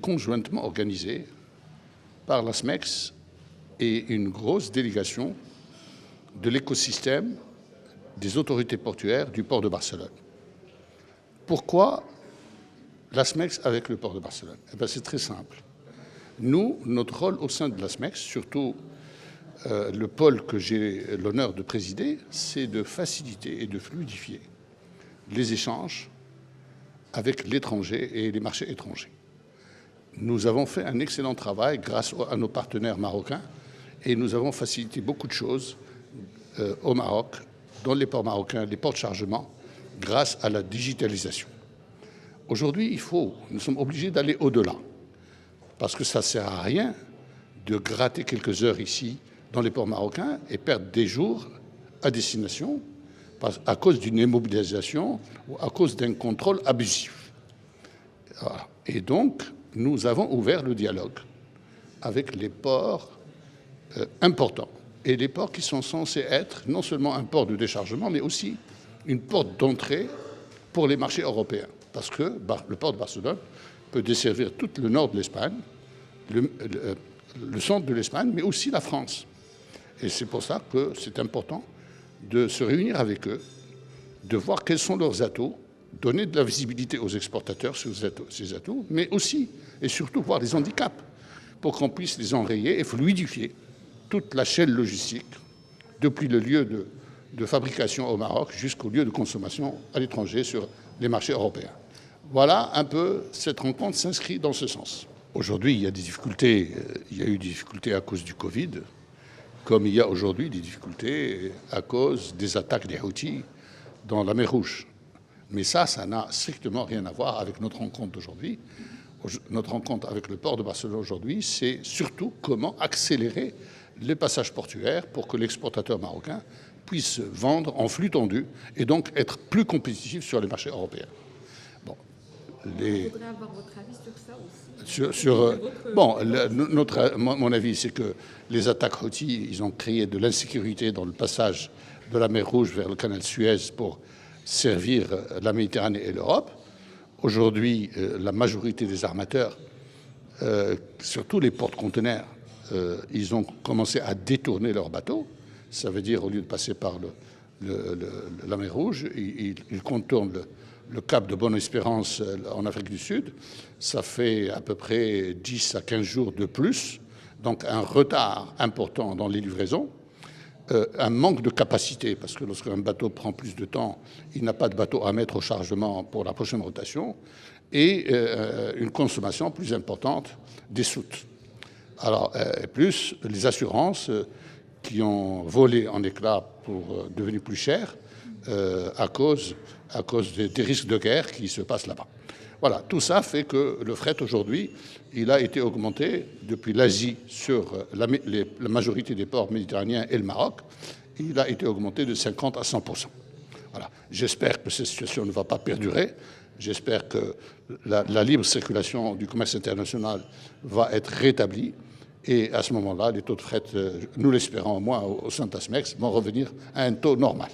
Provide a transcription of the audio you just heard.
conjointement organisé par la SMEX et une grosse délégation de l'écosystème des autorités portuaires du port de Barcelone. Pourquoi la SMEX avec le port de Barcelone? C'est très simple. Nous, notre rôle au sein de la SMEX, surtout le pôle que j'ai l'honneur de présider, c'est de faciliter et de fluidifier les échanges avec l'étranger et les marchés étrangers. Nous avons fait un excellent travail grâce à nos partenaires marocains et nous avons facilité beaucoup de choses au Maroc, dans les ports marocains, les ports de chargement, grâce à la digitalisation. Aujourd'hui, nous sommes obligés d'aller au-delà, parce que ça ne sert à rien de gratter quelques heures ici dans les ports marocains et perdre des jours à destination à cause d'une immobilisation ou à cause d'un contrôle abusif. Voilà. Et donc, nous avons ouvert le dialogue avec les ports importants et les ports qui sont censés être non seulement un port de déchargement, mais aussi une porte d'entrée pour les marchés européens. Parce que le port de Barcelone peut desservir tout le nord de l'Espagne, le centre de l'Espagne, mais aussi la France. Et c'est pour ça que c'est important de se réunir avec eux, de voir quels sont leurs atouts, donner de la visibilité aux exportateurs sur ces atouts, mais aussi et surtout voir les handicaps pour qu'on puisse les enrayer et fluidifier toute la chaîne logistique, depuis le lieu de fabrication au Maroc jusqu'au lieu de consommation à l'étranger sur les marchés européens. Voilà un peu, cette rencontre s'inscrit dans ce sens. Aujourd'hui, il y a eu des difficultés à cause du Covid, comme il y a aujourd'hui des difficultés à cause des attaques des Houthis dans la mer Rouge. Mais ça n'a strictement rien à voir avec notre rencontre d'aujourd'hui. Notre rencontre avec le port de Barcelone aujourd'hui, c'est surtout comment accélérer les passages portuaires pour que l'exportateur marocain puisse vendre en flux tendu et donc être plus compétitif sur les marchés européens. Bon, Je voudrais avoir votre avis sur ça aussi. Mon avis, c'est que les attaques Houthis, ils ont créé de l'insécurité dans le passage de la mer Rouge vers le canal Suez pour servir la Méditerranée et l'Europe. Aujourd'hui, la majorité des armateurs, surtout les porte-conteneurs, ils ont commencé à détourner leurs bateaux. Ça veut dire, au lieu de passer par la mer Rouge, ils contournent le cap de Bonne-Espérance en Afrique du Sud. Ça fait à peu près 10 à 15 jours de plus, donc un retard important dans les livraisons. Un manque de capacité, parce que lorsqu'un bateau prend plus de temps, il n'a pas de bateau à mettre au chargement pour la prochaine rotation, et une consommation plus importante des soutes. Alors, plus les assurances qui ont volé en éclats pour devenir plus chères à cause des risques de guerre qui se passent là-bas. Voilà, tout ça fait que le fret aujourd'hui, il a été augmenté depuis l'Asie sur la majorité des ports méditerranéens et le Maroc. Il a été augmenté de 50 à 100%. Voilà. J'espère que cette situation ne va pas perdurer. J'espère que la libre circulation du commerce international va être rétablie. Et à ce moment-là, les taux de fret, nous l'espérons au moins au sein de la SMEX, vont revenir à un taux normal.